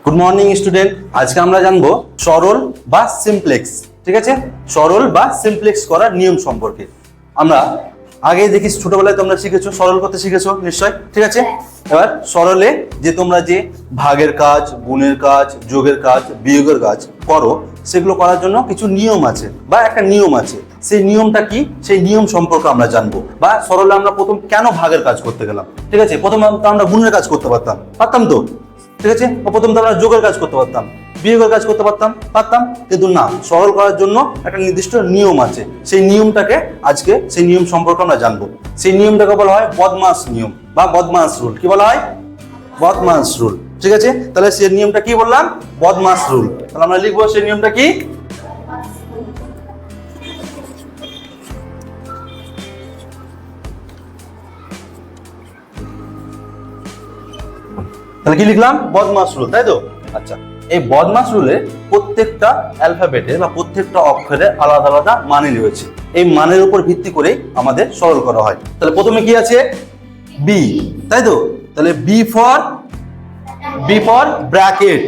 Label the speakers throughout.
Speaker 1: Good morning student. আজকে আমরা জানবো সরল বা সিমপ্লেক্স। ঠিক আছে, সরল বা সিমপ্লেক্স করার নিয়ম সম্পর্কে। আমরা আগে দেখি ছোটবেলায় তোমরা শিখেছো, সরল করতে শিখেছো নিশ্চয়। ঠিক আছে, এবার সরলে যে তোমরা যে ভাগের কাজ, গুণের কাজ, যোগের কাজ, বিয়োগের কাজ করো, সেগুলো করার জন্য কিছু নিয়ম আছে বা একটা নিয়ম আছে। সেই নিয়মটা কি, সেই নিয়ম সম্পর্কে আমরা জানবো। বা সরলে আমরা প্রথম কেন ভাগের কাজ করতে গেলাম। ঠিক আছে, প্রথম আমরা গুণের কাজ করতে পারতাম তো। ঠিক আছে, প্রথম তো আমরা যোগের কাজ করতে পারতাম, বিয়োগের কাজ করতে পারতাম, কিন্তু না, সরল করার জন্য একটা নির্দিষ্ট নিয়ম আছে। সেই নিয়মটাকে আজকে সেই নিয়ম সম্পর্কে আমরা জানবো। সেই নিয়মটাকে বলা হয় বদমাস নিয়ম বা বদমাস রুল। কি বলা হয়? বদমাস রুল। ঠিক আছে, তাহলে সেই নিয়মটা কি বললাম? বদমাস রুল। তাহলে আমরা লিখবো সেই নিয়মটা কি। তাহলে কি লিখলাম? বদমাস রুল, তাই তো? আচ্ছা, এই বদমাস রুলে প্রত্যেকটা অ্যালফাবেটের বা প্রত্যেকটা অক্ষরের আলাদা আলাদা মানে রয়েছে। এই মানের উপর ভিত্তি করে আমাদের সরল করা হয়। তাহলে প্রথমে কি আছে? বি, তাই তো? তাহলে বি ফর ব্র্যাকেট।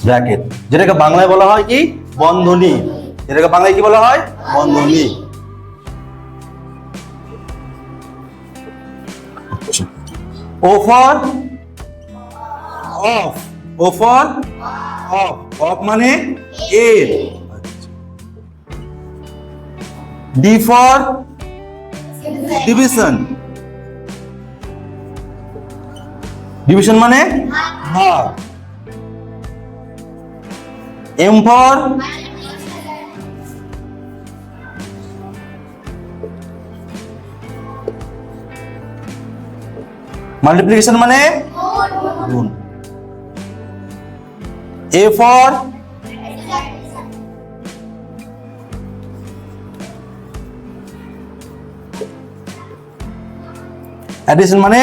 Speaker 1: ব্র্যাকেট যেটাকে বাংলায় বলা হয় কি? বন্ধনী। যেটাকে বাংলায় কি বলা হয়? বন্ধনী। O for off, O for off, off মানে এর। D for division, division মানে ভাগ। M for মাল্টিপ্লিকেশন মানে গুণ। A for addition মানে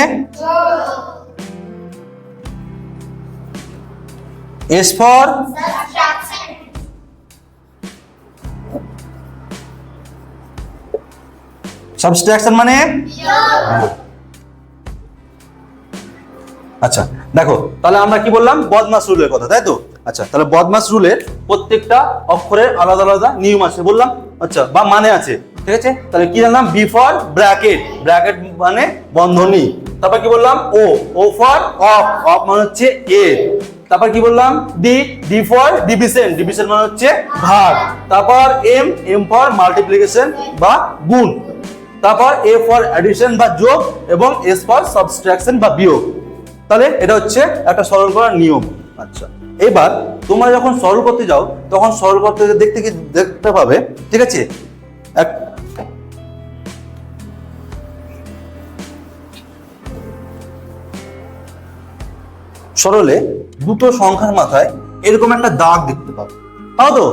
Speaker 1: S for subtraction মানে আচ্ছা দেখো, তাহলে আমরা কি বললাম? বদমাস রুলের কথা, তাই তো? আচ্ছা, তাহলে বদমাস রুলের প্রত্যেকটা অক্ষরের আলাদা আলাদা নিয়ম আছে বললাম, আচ্ছা, বা মানে আছে। ঠিক আছে, তাহলে কি জানলাম? বি ফর ব্র্যাকেট, ব্র্যাকেট মানে বন্ধনী। তারপর কি বললাম? ও ফর অফ, অফ মানে হচ্ছে এর। তারপর কি বললাম? ডি ফর ডিভিশন, ডিভিশন মানে হচ্ছে ভাগ। তারপর এম ফর মাল্টিপ্লিকেশন বা গুণ। তারপর এ ফর অ্যাডিশন বা যোগ, এবং এস ফর সাবট্রাকশন বা বিয়োগ। তাহলে এটা হচ্ছে একটা সরল করার নিয়ম। আচ্ছা, এবার তোমরা যখন সরল করতে যাও, তখন সরল করতে দেখতে পাবে। ঠিক আছে, সরলে দুটো সংখ্যার মাথায় এরকম একটা দাগ দেখতে পাবো, তাও তো?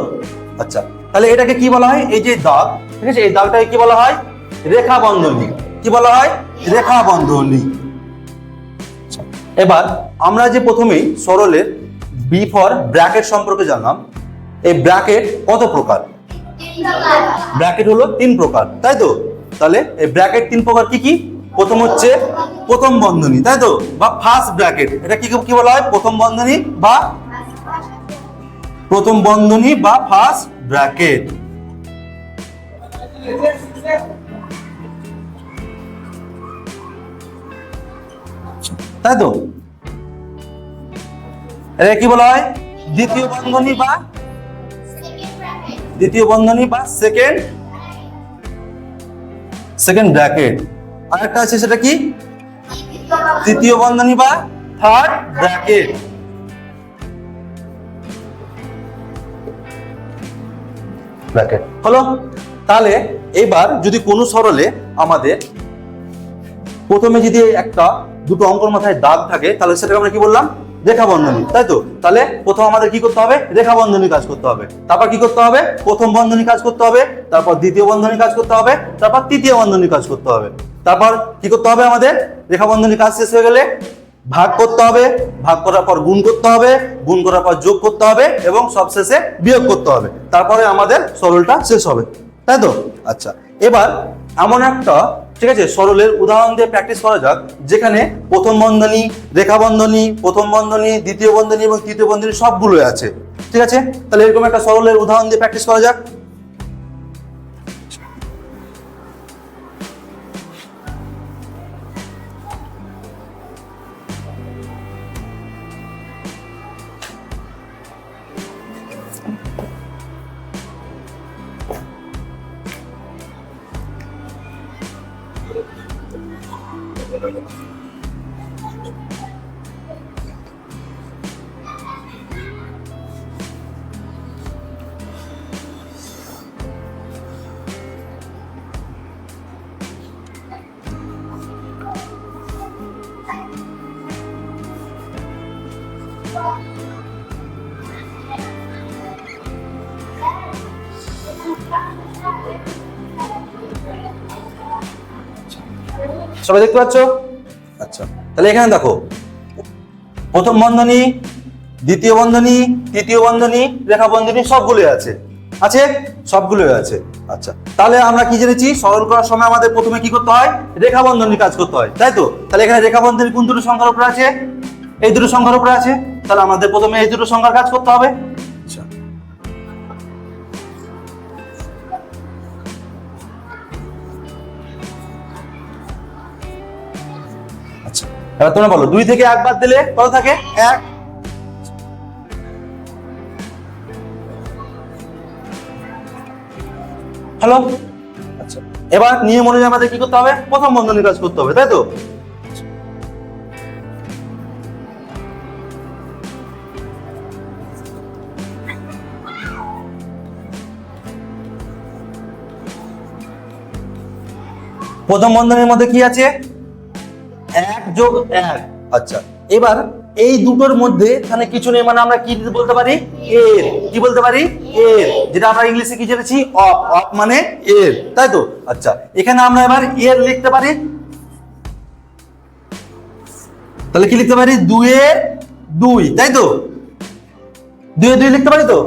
Speaker 1: আচ্ছা, তাহলে এটাকে কি বলা হয়? এই যে দাগ, ঠিক আছে, এই দাগটাকে কি বলা হয়? রেখা বন্ধনী। কি বলা হয়? রেখা বন্ধনী। এবার আমরা যে প্রথমেই সরলের বি ফর ব্র্যাকেট সম্পর্কে জানলাম। এই ব্র্যাকেট কত প্রকার? ব্র্যাকেট হলো 3 প্রকার, তাই তো? তাহলে এই ব্র্যাকেট 3 প্রকার কি কি? প্রথম হচ্ছে প্রথম বন্ধনী, তাই তো? বা ফার্স্ট ব্র্যাকেট। এটা কি বলা হয়? প্রথম বন্ধনী বা ফার্স্ট ব্র্যাকেট। তাই তো? এটা কি বলা হয়? দ্বিতীয় বন্ধনী বা সেকেন্ড ব্র্যাকেট। আরেকটা আছে, সেটা কি? তৃতীয় বন্ধনী বা থার্ড ব্র্যাকেট। হলো। তাহলে এবার যদি কোনো সরলে আমাদের প্রথমে যদি দুটো অঙ্কের মাথায় দাগ থাকে, তাহলে সেটাকে আমরা কি বললাম? রেখা বন্ধনী, তাই তো? তাহলে প্রথম আমাদের কি করতে হবে? রেখা বন্ধনী কাজ করতে হবে। তারপর কি করতে হবে? প্রথম বন্ধনী কাজ করতে হবে। তারপর দ্বিতীয় বন্ধনী কাজ করতে হবে। তারপর তৃতীয় বন্ধনী কাজ করতে হবে। তারপর কি করতে হবে? আমাদের রেখা বন্ধনী কাজ শেষ হয়ে গেলে ভাগ করতে হবে, ভাগ করার পর গুণ করতে হবে, গুণ করার পর যোগ করতে হবে, এবং সবশেষে বিয়োগ করতে হবে। তারপরে আমাদের সরলটা শেষ হবে, তাই তো? আচ্ছা, এবার এমন একটা ঠিক আছে, সরলের উদাহরণ দিয়ে প্র্যাকটিস করা যাক, যেখানে প্রথম বন্ধনী, রেখা বন্ধনী, প্রথম বন্ধনী, দ্বিতীয় বন্ধনী এবং তৃতীয় বন্ধনী সবগুলো আছে। ঠিক আছে, তাহলে এরকম একটা সরলের উদাহরণ দিয়ে প্র্যাকটিস করা যাক। সবাই দেখতে পাচ্ছ? আচ্ছা, তাহলে এখানে দেখো, প্রথম বন্ধনী, দ্বিতীয় বন্ধনী, তৃতীয় বন্ধনী, রেখা বন্ধনী সবগুলোই আছে, আছে সবগুলোই আছে। আচ্ছা, তাহলে আমরা কি জেনেছি, সরল করার সময় আমাদের প্রথমে কি করতে হয়, রেখা বন্ধনী কাজ করতে হয়, তাই তো? তাহলে এখানে রেখা বন্ধনী কোন দুটো সংখ্যার উপরে আছে, এই দুটো সংখ্যার উপরে আছে, তাহলে আমাদের প্রথমে এই দুটো সংখ্যার কাজ করতে হবে। আচ্ছা, আচ্ছা, এবার তোমরা বলো, 2 থেকে 1 বাদ দিলে কত থাকে? 1। হ্যালো, আচ্ছা, এবার নিয়ম অনুযায়ী আমাদের কি করতে হবে, প্রথম বন্ধনীর কাজ করতে হবে, তাই তো? প্রথম বন্ধনীর মধ্যে কি আছে, 1 যোগ 1। আচ্ছা, এবার এই দুটোর মধ্যে এখানে কিছু নেই, মানে আমরা কি বলতে পারি, এর। কি বলতে পারি, এর, যেটা আমরা ইংলিশে কি জেনেছি, অফ। অফ মানে এর, তাই তো? আচ্ছা, এখানে আমরা এবার এর লিখতে পারি, তাহলে কি লিখতে পারি, 2 এর 2, তাই তো? 2 এর 2 লিখতে পারি তো?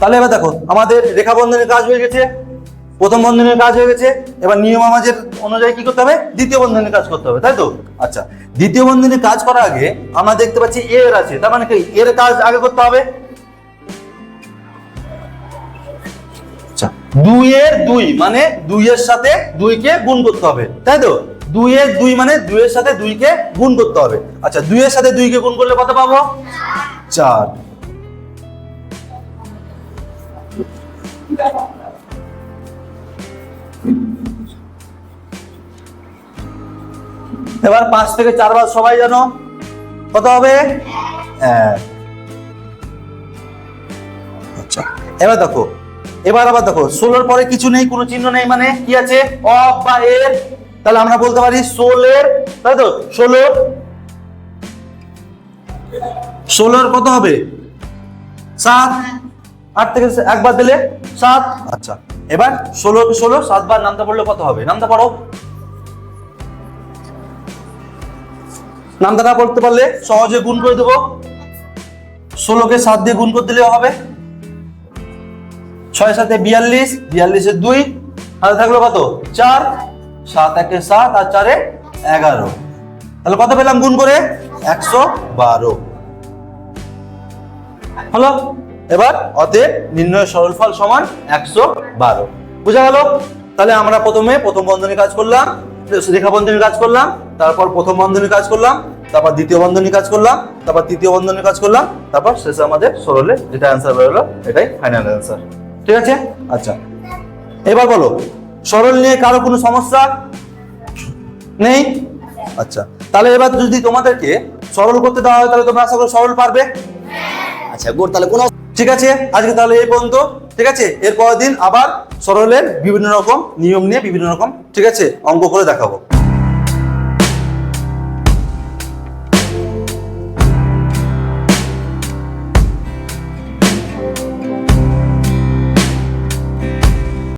Speaker 1: তাহলে এবার দেখো, আমাদের রেখা বন্ধনের কাজ হয়ে গেছে, প্রথম বন্ধনের কাজ হয়ে গেছে, এবার নিয়ম আমাদের অনুযায়ী কি করতে হবে, দ্বিতীয় বন্ধনের কাজ করতে হবে, তাই তো? আচ্ছা, দ্বিতীয় বন্ধনের কাজ করার আগে আমরা দেখতে পাচ্ছি এর আছে, তার মানে কি এর কাজ আগে করতে হবে। আচ্ছা, 2 এর 2 মানে 2 এর সাথে 2 কে গুণ করতে হবে, তাই তো? 2 এর 2 মানে 2 এর সাথে 2 কে গুণ করতে হবে। আচ্ছা, 2 এর সাথে 2 কে গুণ করলে কত পাবো, 4। এবার 5 থেকে 4 বার সবাই জানো কত হবে, 1। আচ্ছা, এবার দেখো, এবার আবার দেখো, 16 পরে কিছু নেই, কোনো চিহ্ন নেই, মানে কি আছে, অফ বা এর। তাহলে আমরা বলতে পারি 16, তাই তো? 16 কত হবে, 7। 8 থেকে 1 বার দিলে 7। আচ্ছা, এবার 16 কে 16 7 বার নামতে পড়লে কত হবে, নামতে পড়ো। নামটা না পড়তে পারলে সহজে গুণ করে দেবো, 16 কে 7 দিয়ে গুণ করে দিলে হবে, 6 7 42, 42 এর 2, আর থাকলো কত, 4। 7 1 7 আর 4 11, তাহলে কত পেলাম গুণ করে, 112। হলো, এবার অতএব নির্ণয় সরলফল সমান 112। বুঝা গেল? তাহলে আমরা প্রথমে প্রথম বন্ধনী কাজ করলাম, রেখা বন্ধনীর কাজ করলাম, তারপর প্রথম বন্ধনীর কাজ করলাম, তারপর দ্বিতীয় বন্ধনীর কাজ করলাম, তারপর তৃতীয় বন্ধনীর কাজ করলাম, তারপর শেষে আমাদের সরলে যেটা অ্যান্সার বেরোলো এটাই ফাইনাল অ্যান্সার। ঠিক আছে? আচ্ছা, এবার বলো, সরল নিয়ে কারো কোনো সমস্যা নেই? আচ্ছা, তাহলে এবার যদি তোমাদেরকে সরল করতে দেওয়া হয় তাহলে তোমরা আশা করি সরল পারবে। আচ্ছা, তাহলে কোনো, ঠিক আছে, আজকে তাহলে এই পর্যন্ত। ঠিক আছে, এর পরের দিন আবার সরলের বিভিন্ন রকম নিয়ম নিয়ে বিভিন্ন রকম, ঠিক আছে, অঙ্ক করে দেখাবো।